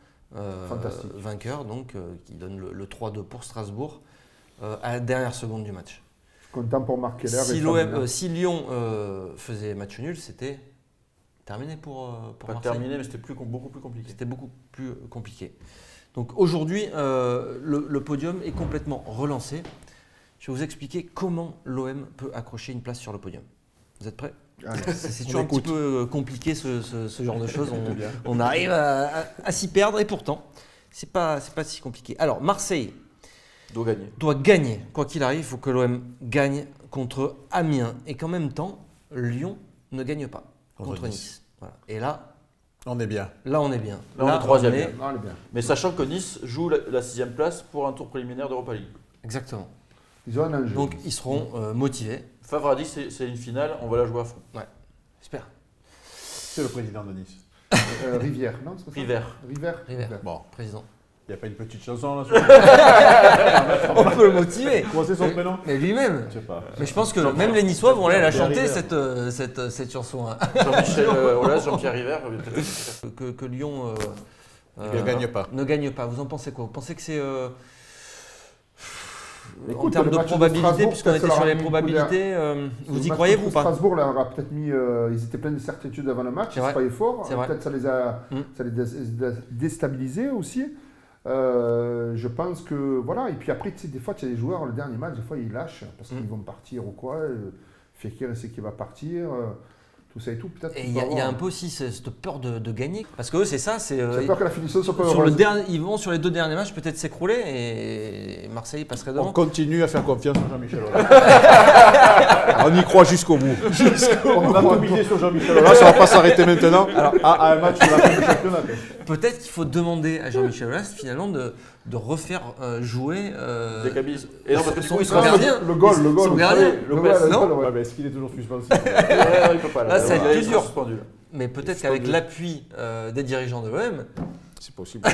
Fantastique. vainqueur, donc qui donne le 3-2 pour Strasbourg à la dernière seconde du match. Content pour Marc Keller. Si Lyon faisait match nul, c'était terminé pour Pas Marseille. terminé, mais c'était beaucoup plus compliqué. C'était beaucoup plus compliqué. Donc aujourd'hui, le podium est complètement relancé. Je vais vous expliquer comment l'OM peut accrocher une place sur le podium. Vous êtes prêts? C'est toujours un petit peu compliqué ce genre de choses. On arrive à s'y perdre et pourtant, c'est pas si compliqué. Alors Marseille doit gagner. Quoi qu'il arrive, il faut que l'OM gagne contre Amiens et qu'en même temps, Lyon ne gagne pas contre Nice. Voilà. Et là, On est bien. on est bien. Là, on est troisième. Non, elle est bien. Mais sachant que Nice joue la 6e place pour un tour préliminaire d'Europa League. Exactement. Ils ont un enjeu. Donc ils seront motivés. Favre a dit c'est une finale, on va la jouer à fond. J'espère. C'est le président de Nice. Rivière, non c'est pas ça River. Rivière. Bon, Président. il n'y a pas une petite chanson là sur On peut le motiver. Comment c'est son prénom? Mais lui-même. Je sais pas. Mais je pense que même les Niçois vont aller la chanter River. cette chanson. Hein. Jean-Michel Aulas, Jean-Pierre River. Que Lyon Ne gagne pas. ne gagne pas. Vous en pensez quoi? Vous pensez que c'est en Écoute, termes le de match de probabilité, Strasbourg, puisqu'on peut-être était ça sur leur a les mis probabilités, vous Le y match croyez contre vous ou pas? Strasbourg leur a peut-être mis. Ils étaient pleins de certitudes avant le match, C'est ils vrai. se croyaient forts. C'est vrai. Peut-être ça les a déstabilisés aussi. Je pense que. Voilà. Et puis après, tu sais, des fois, tu as des joueurs, le dernier match, des fois, ils lâchent parce qu'ils vont partir ou quoi. Fekir sait qu'il va partir. Tout ça et tout. Peut-être Et qu'il il peut y a avoir- un peu aussi cette peur de gagner. Parce que eux, c'est ça. J'ai peur que la finition soit pas sur le heureuse. dernier, ils vont sur les 2 derniers matchs peut-être s'écrouler et Marseille passerait On devant. continue à faire confiance à Jean-Michel Aulas. On y croit jusqu'au bout. On a tout misé sur Jean-Michel Aulas, ça va pas s'arrêter maintenant. À un match de la fin du championnat. Peut-être qu'il faut demander à Jean-Michel Aulas finalement de refaire jouer Des cabines. Et non, parce que du coup, il son sera gardien. Le goal. Son gardien. Non. ouais. Ouais, mais est-ce qu'il est toujours suspensif? Il peut pas. Là, ça va être il plus sera dur. suspendu, là. Mais peut-être qu'avec l'appui des dirigeants de l'OM, C'est possible.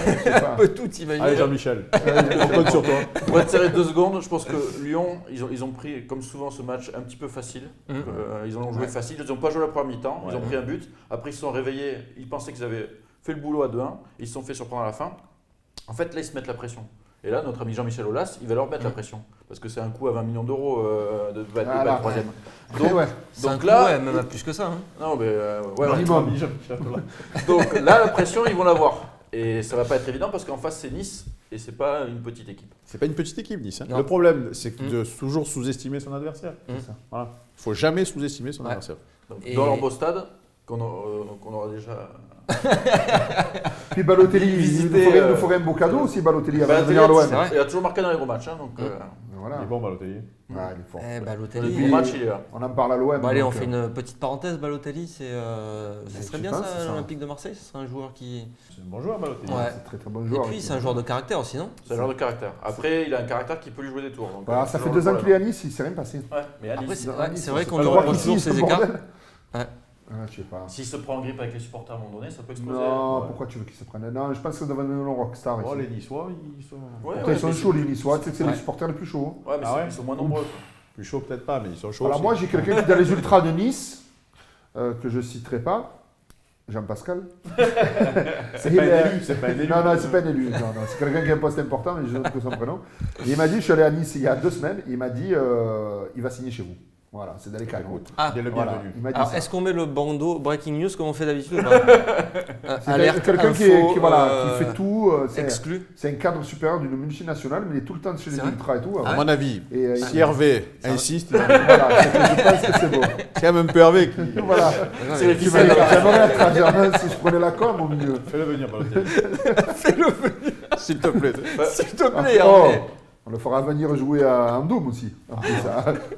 on peut tout imaginer. Allez Jean-Michel, on compte sur toi. Pour être sérieux 2 secondes, je pense que Lyon, ils ont pris, comme souvent, ce match un petit peu facile. Ils ont joué facile. Ils n'ont pas joué la première mi-temps. Ils ont pris un but. Après, ils se sont réveillés. Ils pensaient qu'ils avaient fait le boulot à 2-1. Ils se sont fait surprendre à la fin. En fait, là, ils se mettent la pression. Et là, notre ami Jean-Michel Aulas, il va leur mettre la pression. Parce que c'est un coup à 20 millions d'euros de Voilà. troisième. Donc, ouais. C'est un Donc coup, là, ouais, même à plus que ça. Hein. non, mais ouais, Minimum. donc là, la pression, ils vont l'avoir. Et ça va pas être évident parce qu'en face, c'est Nice et c'est pas une petite équipe. C'est pas une petite équipe, Nice. Hein. Non. Le problème, c'est de toujours sous-estimer son adversaire. C'est ça. Voilà. Il faut jamais sous-estimer son Ouais. adversaire. Donc, Et- dans leur beau stade, qu'on aura déjà. Puis Balotelli, il Visiter, nous ferait un beau cadeau aussi, Balotelli, avant de Balotelli, venir à l'OM. c'est vrai. il a toujours marqué dans les gros matchs. Hein, donc, Voilà. Il est bon, Balotelli. Ouais, il est fort. Eh, les Balotelli. gros matchs, il est là. On en parle à l'OM. Bon, allez, on donc, fait une petite parenthèse. Balotelli, ça serait tu bien penses, ça, c'est ça l'Olympique de Marseille. Ce serait un joueur qui. C'est un bon joueur, Balotelli. Ouais. C'est très très bon Et joueur. puis, c'est un joueur de caractère aussi, non? C'est un genre de caractère. Après, il a un caractère qui peut lui jouer des tours. Donc, Voilà, ça c'est fait toujours 2 ans le qu'il est à problème. Nice, il ne s'est rien passé. Ouais, mais à Après, Nice, c'est Nice, ouais, Nice, c'est vrai c'est qu'on pas lui le droit reproche qu'ici, toujours c'est ses le écarts. bordel. Ouais. Je sais pas. s'il se prend en grippe avec les supporters à un moment donné, ça peut exploser. Non, Ouais. pourquoi tu veux qu'il se prenne? Non, je pense que ça devrait devenir un rockstar ici. Oh, les Niçois, ils sont Ouais, Pourtant, ils sont mais chauds, les Niçois. Tu sais que c'est Ouais. les supporters les plus chauds. Ouais, mais Ah ouais ils sont moins nombreux. quoi. plus chauds, peut-être pas, mais ils sont chauds. Alors aussi. moi, j'ai quelqu'un qui est dans les ultras de Nice, que je ne citerai pas, Jean-Pascal. c'est pas un élu, c'est pas un élu. Non, non, c'est pas un élu. Non, non, c'est quelqu'un qui a un poste important, mais je note que son prénom. Et il m'a dit, je suis allé à Nice il y a 2 semaines, et il m'a dit, il va signer chez vous. Voilà, c'est dans les canaux. Ah, Il est le Voilà, bienvenu. il m'a dit alors ça. est-ce qu'on met le bandeau breaking news comme on fait d'habitude ou pas C'est Alerte, quelqu'un info, qui fait tout. exclu. C'est un cadre supérieur d'une multinationale, mais il est tout le temps chez les C'est vrai ultras et tout. À mon avis, Et, si Hervé insiste, voilà, c'est que je pense que c'est beau. c'est quand même un peu Hervé qui. Voilà. C'est les Tu ficelles. J'aimerais être à Germain si je prenais la com au milieu. Fais-le venir, Balotelli. Fais-le venir, S'il te plaît. s'il te plaît. Oh, Hervé. on le fera venir jouer à Andoum aussi, en plus,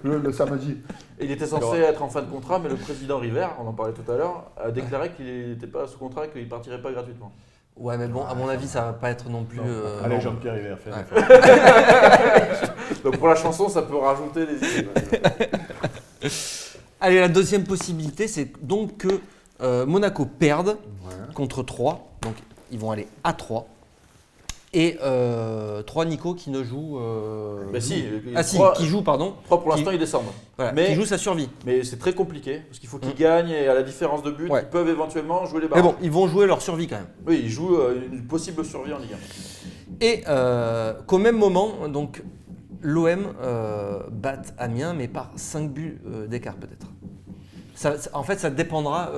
le samedi. Il était censé être en fin de contrat, mais le président River, on en parlait tout à l'heure, a déclaré qu'il n'était pas sous contrat et qu'il ne partirait pas gratuitement. Ouais, mais bon, à mon avis, ça va pas être non plus. Allez, non. Jean-Pierre River, fais un Ouais. effort. Donc pour la chanson, ça peut rajouter des idées. Allez, la deuxième possibilité, c'est donc que Monaco perde Ouais. contre 3. Donc, ils vont aller à 3. Et 3 Nico qui ne joue. Mais si, qui joue, pardon. 3 pour Qui- l'instant, ils descendent. Voilà, Mais- qui joue sa survie. Mais c'est très compliqué parce qu'il faut qu'ils gagnent et à la différence de but, Ouais. ils peuvent éventuellement jouer les Mais barrages. bon, ils vont jouer leur survie quand même. Oui, ils jouent une possible survie en Ligue 1. Et qu'au même moment, donc, l'OM batte Amiens, mais par 5 buts d'écart peut-être. En fait, ça dépendra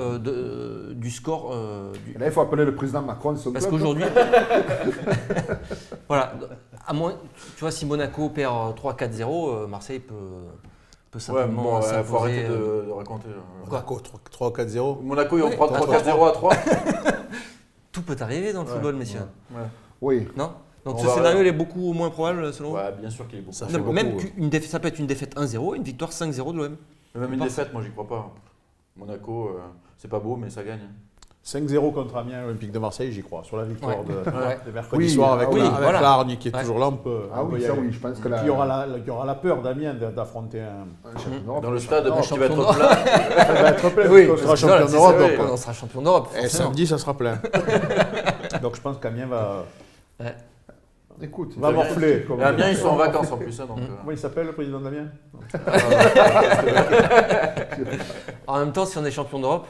du score. Et là, il faut appeler le président Macron. Parce qu'aujourd'hui, voilà, à moins, tu vois, si Monaco perd 3-4-0, Marseille peut Ouais, simplement bon, il s'imposer. faut arrêter de raconter. Monaco, 3-4-0. Monaco, ils vont Oui. prendre À 3-4-0 à 3. Tout peut arriver dans le football, messieurs. Oui. Non. Donc On ce va- scénario il est beaucoup moins probable selon vous. Ouais, bien sûr qu'il est beaucoup. Ça Non, fait beaucoup, même ouais. ça peut être une défaite 1-0, une victoire 5-0 de l'OM. Mais même une Pas- défaite, moi, j'y crois pas. Monaco, c'est pas beau, mais ça gagne. 5-0 contre Amiens, Olympique de Marseille, j'y crois. Sur la victoire Ouais. de mercredi Oui, soir avec, ah oui, avec voilà. l'Argne qui est Ouais. toujours là, on peut. Ah on peut oui, y ça aller. oui, je pense que Puis il y aura la peur d'Amiens d'affronter un. champion d'Europe. Dans le stade, Non, qui va être champion plein. Ça va être plein, Oui, parce qu'on sera parce que champion voilà, d'Europe. c'est ça, donc, on sera champion d'Europe. Et forcément. samedi, ça sera plein. Donc je pense qu'Amiens va Écoute, morfler. Et Amiens, ils sont en vacances en plus. Hein, donc, Comment il s'appelle le président d'Amiens En même temps, si on est champion d'Europe,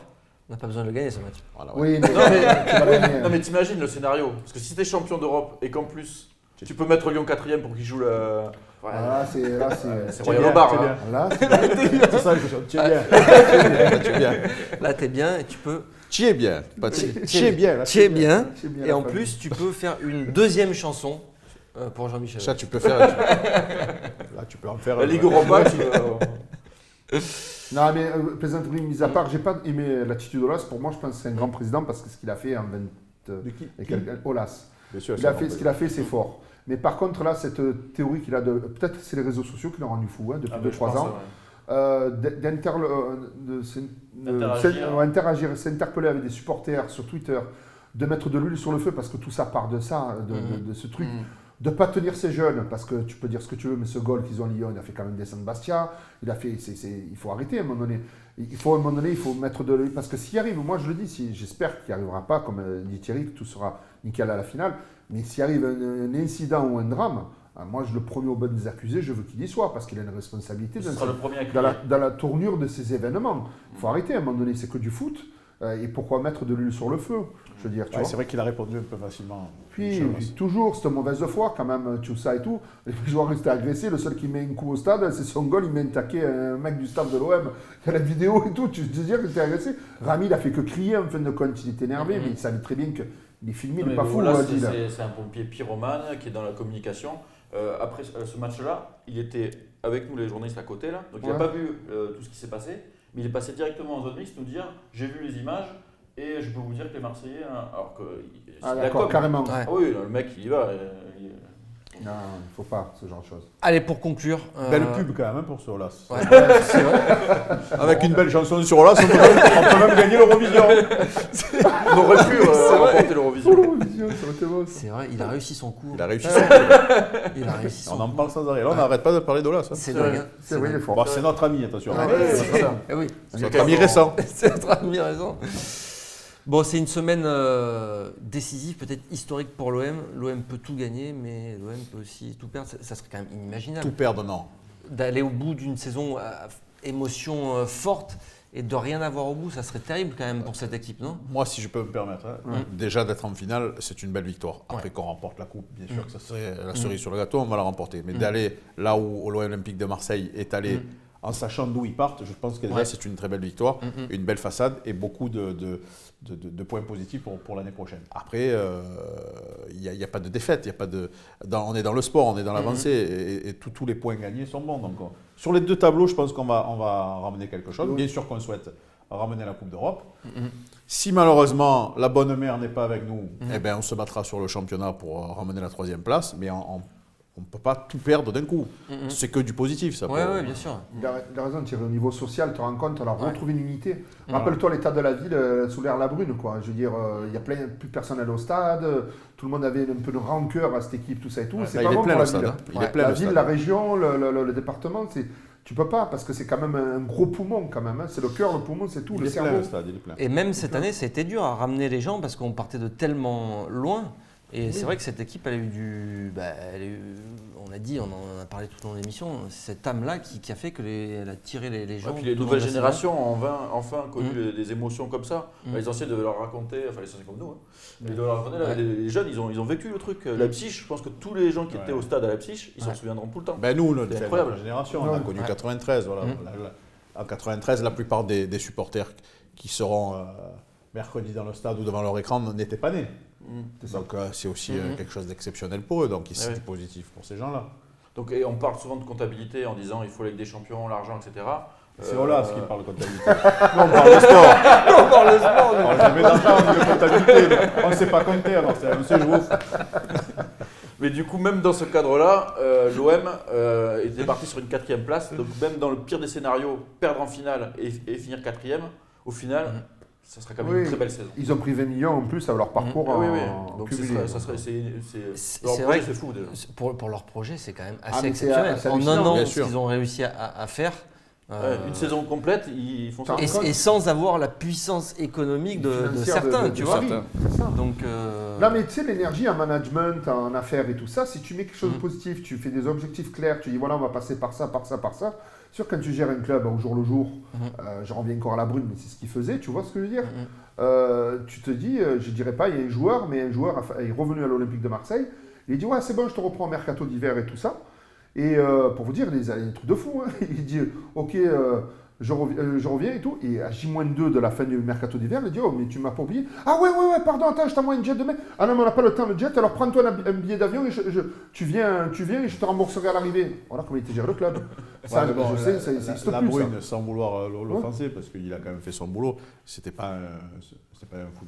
on n'a pas besoin de le gagner ce match. Voilà, ouais. Oui, mais, Non, mais- tu vas gagner. Non mais t'imagines le scénario, parce que si t'es champion d'Europe et qu'en plus tu peux mettre Lyon 4ème pour qu'il joue le... Ouais, Ah, là, c'est. c'est Tu es Royal bien, au bar. tu es Hein. Là, C'est ça, tu es bien. Tu es bien. Là, t'es bien et tu peux. Tu es bien. Pas tu es bien. là. Tu es bien. c'est bien Et la en famille. plus, tu peux faire une deuxième chanson pour Jean-Michel. Ça, tu peux faire. Là, tu peux en faire. La Ligue Europa, Non, mais plaisanterie mise à part, j'ai pas aimé l'attitude d'Olas. Pour moi, je pense que c'est un grand président parce que ce qu'il a fait en 20. De qui et Olas. Bien sûr, Il a fait, ce qu'il a fait, c'est fort. Mais par contre, là, cette théorie qu'il a de. Peut-être que c'est les réseaux sociaux qui l'ont rendu fou depuis 2-3 ans. D'interagir, s'interpeller avec des supporters sur Twitter, de mettre de l'huile sur le feu parce que tout ça part de ça, de ce truc. De ne pas tenir ses jeunes, parce que tu peux dire ce que tu veux, mais ce goal qu'ils ont à Lyon, il a fait quand même descendre Bastia. Il a fait, il faut arrêter à un moment donné. Il faut mettre de l'huile, parce que s'il arrive, moi je le dis, j'espère qu'il n'y arrivera pas, comme dit Thierry, que tout sera nickel à la finale, mais s'il arrive un incident ou un drame, moi je le premier aux bonnes accusés, je veux qu'il y soit, parce qu'il a une responsabilité Ce sera le premier à dans la tournure de ces événements. Il faut arrêter à un moment donné, c'est que du foot. Et pourquoi mettre de l'huile sur le feu? Je veux dire, tu vois. C'est vrai qu'il a répondu un peu facilement. Puis toujours cette mauvaise foi quand même, tout ça et tout. Les joueurs restent agressés, le seul qui met un coup au stade, c'est son goal, il met un taquet un mec du staff de l'OM. Il y a la vidéo et tout, tu te dis qu'il était agressé. Rami, il a fait que crier en fin de compte, il était énervé, mais il savait très bien qu'il est filmé, il n'est pas fou. Là, dit, là. c'est un pompier pyromane qui est dans la communication. Après ce match-là, il était avec nous les journalistes à côté, là, donc il n'a pas vu tout ce qui s'est passé, mais il est passé directement en zone mixte nous dire j'ai vu les images. Et je peux vous dire que les Marseillais, alors que Ah d'accord, carrément. Ouais. Ah oui, le mec il y va. Non, il ne faut pas ce genre de choses. Allez, pour conclure. Belle pub quand même hein, pour Olas. Ouais. C'est vrai. Avec une belle chanson sur Olas, on peut même gagner l'Eurovision. On aurait pu remporter l'Eurovision. C'est vrai, il a réussi son coup. Il a réussi Il a réussi son On en coup. parle sans arrêt. Là, on n'arrête pas de parler d'Olas. Hein. C'est dingue. C'est vrai, il est fort. Bon, c'est notre ami, attention. Ah, Mais ouais, c'est ça. Eh oui, C'est notre ami récent. c'est notre ami raison. Bon, c'est une semaine décisive, peut-être historique pour l'OM. L'OM peut tout gagner, mais l'OM peut aussi tout perdre. Ça serait quand même inimaginable Tout perdre, non. d'aller au bout d'une saison à émotion forte et de rien avoir au bout. Ça serait terrible quand même pour cette équipe, non? Moi, si je peux me permettre, déjà d'être en finale, c'est une belle victoire. Après Ouais. qu'on remporte la coupe, bien sûr que ça serait la cerise sur le gâteau, on va la remporter. Mais d'aller là où l'Olympique de Marseille est allé en sachant d'où ils partent, je pense que déjà c'est une très belle victoire, une belle façade et beaucoup de points positifs pour l'année prochaine. Après, il n'y a pas de défaite, on est dans le sport, on est dans l'avancée et tous les points gagnés sont bons. Donc, sur les deux tableaux, je pense qu'on va ramener quelque chose. Bien sûr qu'on souhaite ramener la Coupe d'Europe. Si malheureusement la bonne mère n'est pas avec nous, eh ben, on se battra sur le championnat pour ramener la 3e place, mais On ne peut pas tout perdre d'un coup. C'est que du positif, ça. Oui, bien sûr. Il a raison, Thierry. Au niveau social, tu te rends compte, on a retrouvé une unité. Rappelle-toi l'état de la ville sous l'ère Labrune, quoi. Je veux dire, il y a plus personne allait au stade, tout le monde avait un peu de rancœur à cette équipe, tout ça et tout. C'est pas bon pour la ville. La ville, la région, le département, tu peux pas, parce que c'est quand même un gros poumon, quand même. C'est le cœur, le poumon, c'est tout, le cerveau. Plein, le stade, il est plein. Et même cette année, ça a été dur à ramener les gens parce qu'on partait de tellement loin. Et c'est vrai que cette équipe, elle a eu on a dit, on en a parlé tout au long de l'émission, cette âme-là qui a fait qu'elle a tiré les gens. Et puis les nouvelles générations ont enfin connu des émotions comme ça. Les anciens devaient leur raconter, enfin les anciens comme nous, ils devaient leur raconter, les jeunes, ils ont vécu le truc. Leipzig, je pense que tous les gens qui étaient au stade à Leipzig, ils s'en souviendront tout le temps. Nous, notre génération, on a connu 93. Voilà. En 93, la plupart des supporters qui seront mercredi dans le stade ou devant leur écran n'étaient pas nés. Donc c'est aussi quelque chose d'exceptionnel pour eux, donc c'est du positif pour ces gens-là. Donc, et on parle souvent de comptabilité en disant il faut la Ligue des Champions, l'argent, etc. C'est Olas qui parle de comptabilité. Nous, on parle de sport. On parle de sport. On jamais d'argent, de comptabilité. On ne sait pas compter, alors c'est jououf. Mais du coup, même dans ce cadre-là, l'OM était parti sur une 4e place. Donc même dans le pire des scénarios, perdre en finale et finir 4e, au final, ça serait quand même une très belle saison. Ils ont pris 20 millions en plus à leur parcours. Donc c'est vrai que c'est fou. Pour leur projet, c'est quand même assez exceptionnel. En un an, ce qu'ils ont réussi à faire. Une saison complète, ils font ça. Et sans avoir la puissance économique de certains, tu vois. Donc, non, mais tu sais, l'énergie en management, en affaires et tout ça, si tu mets quelque chose de positif, tu fais des objectifs clairs, tu dis voilà, on va passer par ça, par ça, par ça. Sûr, quand tu gères un club au jour le jour, je reviens encore à la Brune, mais c'est ce qu'il faisait, tu vois ce que je veux dire. Tu te dis, je dirais pas, il y a un joueur, mais un joueur est revenu à l'Olympique de Marseille, il dit ouais, c'est bon, je te reprends au mercato d'hiver et tout ça. Et pour vous dire, il y a des trucs de fou. Il dit ok, je reviens et tout. Et à J-2 de la fin du mercato d'hiver, il dit oh, mais tu m'as pas oublié. Ah ouais, pardon, attends, je t'envoie une jet demain. Ah non, mais on n'a pas le temps de jet, alors prends-toi un billet d'avion et tu viens et je te rembourserai à l'arrivée. Voilà comment il était géré le club. Ça, je sais, ça n'existe plus. La Brune, sans vouloir l'offenser, parce qu'il a quand même fait son boulot, c'était pas un foot.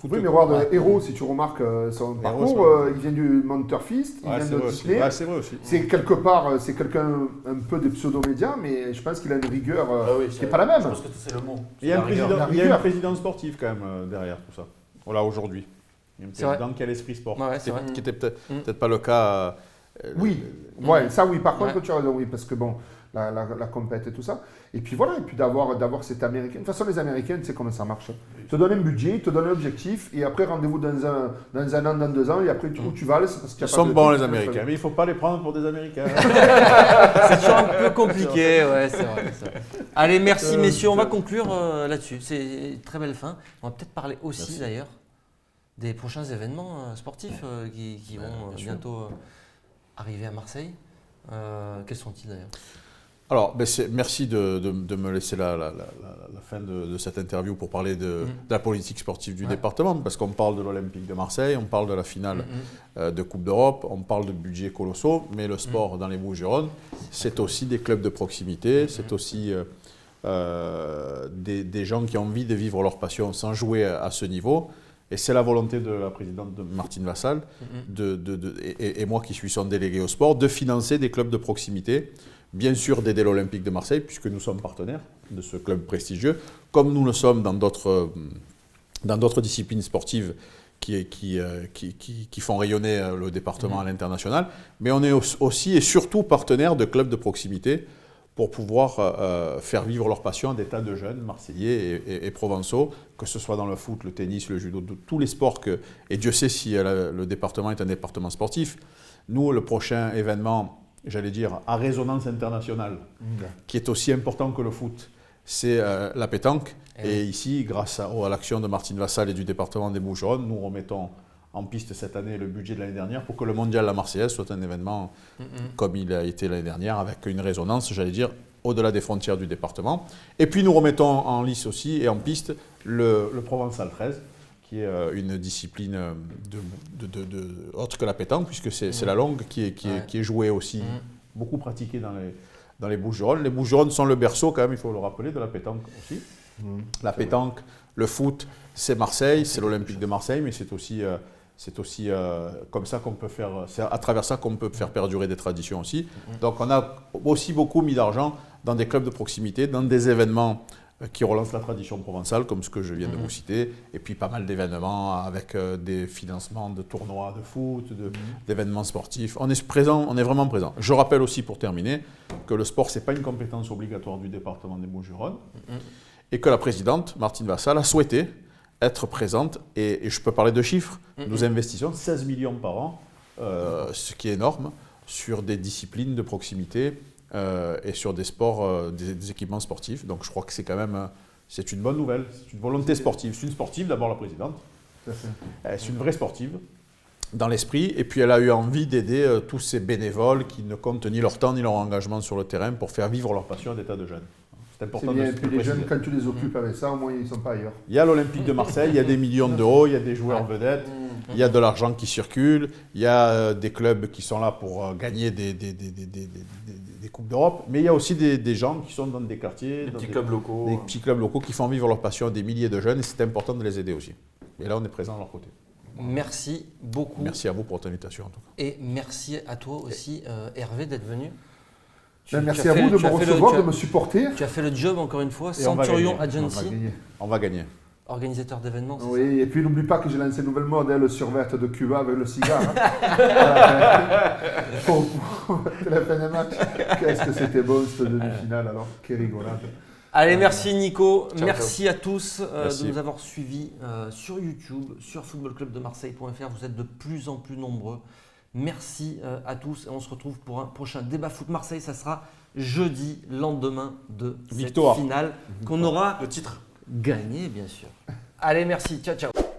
Oui, mais regarde, Héros, si tu remarques son parcours, il vient du Monterfist, il vient de Disney. C'est vrai aussi. C'est quelque part, c'est quelqu'un un peu des pseudo-médias, mais je pense qu'il a une rigueur qui n'est pas la même. Je pense que c'est le mot. Il y a un président sportif quand même derrière tout ça. Voilà, aujourd'hui. Il y a un président qui a l'esprit sport. Qui n'était peut-être pas le cas. Ça oui, par contre, tu as raison, oui, parce que bon, la compète et tout ça. Et puis voilà, et puis d'avoir cet Américain. De toute façon, les Américains, tu sais comment ça marche. Ils te donnent un budget, ils te donnent un objectif, et après, rendez-vous dans un an, dans 2 ans, et après, où tu vas, c'est parce qu'il y a Ils sont bons, les Américains, mais il ne faut pas les prendre pour des Américains. c'est toujours un peu compliqué, c'est vrai. Allez, merci messieurs, on va conclure là-dessus. C'est une très belle fin. On va peut-être parler aussi d'ailleurs des prochains événements sportifs qui vont bientôt arriver à Marseille. Quels sont-ils d'ailleurs ? Alors, merci de me laisser la fin de cette interview pour parler de la politique sportive du département, parce qu'on parle de l'Olympique de Marseille, on parle de la finale de Coupe d'Europe, on parle de budgets colossaux, mais le sport dans les Bouches-du-Rhône, c'est aussi des clubs de proximité, c'est aussi des gens qui ont envie de vivre leur passion sans jouer à ce niveau. Et c'est la volonté de la présidente Martine Vassal, et moi qui suis son délégué au sport, de financer des clubs de proximité, bien sûr d'aider l'Olympique de Marseille, puisque nous sommes partenaires de ce club prestigieux, comme nous le sommes dans d'autres disciplines sportives qui font rayonner le département à l'international. Mais on est aussi et surtout partenaires de clubs de proximité pour pouvoir faire vivre leur passion à des tas de jeunes marseillais et provençaux, que ce soit dans le foot, le tennis, le judo, tous les sports et Dieu sait si le département est un département sportif. Nous, le prochain événement, j'allais dire, à résonance internationale, qui est aussi important que le foot, c'est la pétanque. Et ici, grâce à l'action de Martine Vassal et du département des Bouches-du-Rhône, nous remettons en piste cette année le budget de l'année dernière pour que le Mondial La Marseillaise soit un événement comme il a été l'année dernière, avec une résonance, j'allais dire, au-delà des frontières du département. Et puis nous remettons en lice aussi et en piste le Provençal 13, qui est une discipline autre que la pétanque, puisque c'est la longue qui est jouée aussi, beaucoup pratiquée dans les Bouches-du-Rhône. Les Bouches-du-Rhône sont le berceau, quand même, il faut le rappeler, de la pétanque aussi. La pétanque, le foot, c'est Marseille, c'est l'Olympique de Marseille, mais c'est aussi c'est aussi comme ça qu'on peut faire, c'est à travers ça qu'on peut faire perdurer des traditions aussi. Donc on a aussi beaucoup mis d'argent dans des clubs de proximité, dans des événements qui relancent la tradition provençale, comme ce que je viens de vous citer, et puis pas mal d'événements avec des financements de tournois de foot, d'événements sportifs. On est présent, on est vraiment présent. Je rappelle aussi pour terminer que le sport, ce n'est pas une compétence obligatoire du département des Bouches-du-Rhône, et que la présidente, Martine Vassal, a souhaité être présente, et je peux parler de chiffres. Nous investissons 16 millions par an, ce qui est énorme, sur des disciplines de proximité, et sur des sports, des équipements sportifs. Donc je crois que c'est quand même c'est une bonne nouvelle, c'est une volonté sportive. C'est une sportive d'abord la présidente, c'est une vraie sportive dans l'esprit, et puis elle a eu envie d'aider tous ces bénévoles qui ne comptent ni leur temps ni leur engagement sur le terrain pour faire vivre leur passion à des tas de jeunes. C'est important bien, de les jeunes, quand tu les occupes avec ça, au moins ils ne sont pas ailleurs. Il y a l'Olympique de Marseille, il y a des millions d'euros, il y a des joueurs vedettes, il y a de l'argent qui circule, il y a des clubs qui sont là pour gagner des Coupes d'Europe, mais il y a aussi des gens qui sont dans des quartiers, des petits clubs locaux. Des petits clubs locaux qui font vivre leur passion à des milliers de jeunes, et c'est important de les aider aussi. Et là, on est présent à leur côté. Merci beaucoup. Merci à vous pour votre invitation en tout cas. Et merci à toi aussi, Hervé, d'être venu. Merci à vous de me recevoir, de me supporter. Tu as fait le job encore une fois, Centurion Agency. On va gagner. Organisateur d'événements, c'est oui, et puis n'oublie pas que j'ai lancé une nouvelle mode, le survêt de Cuba avec le cigare. Pour la fin des matchs. Qu'est-ce que c'était bon cette demi-finale alors. Quelle rigolade. Allez, merci Nico, ciao, merci à tous Merci. de nous avoir suivis sur YouTube, sur footballclubdemarseille.fr. Vous êtes de plus en plus nombreux. Merci à tous et on se retrouve pour un prochain débat foot Marseille. Ça sera jeudi, lendemain de cette finale qu'on aura Le titre. gagné, bien sûr. Allez, merci, ciao, ciao.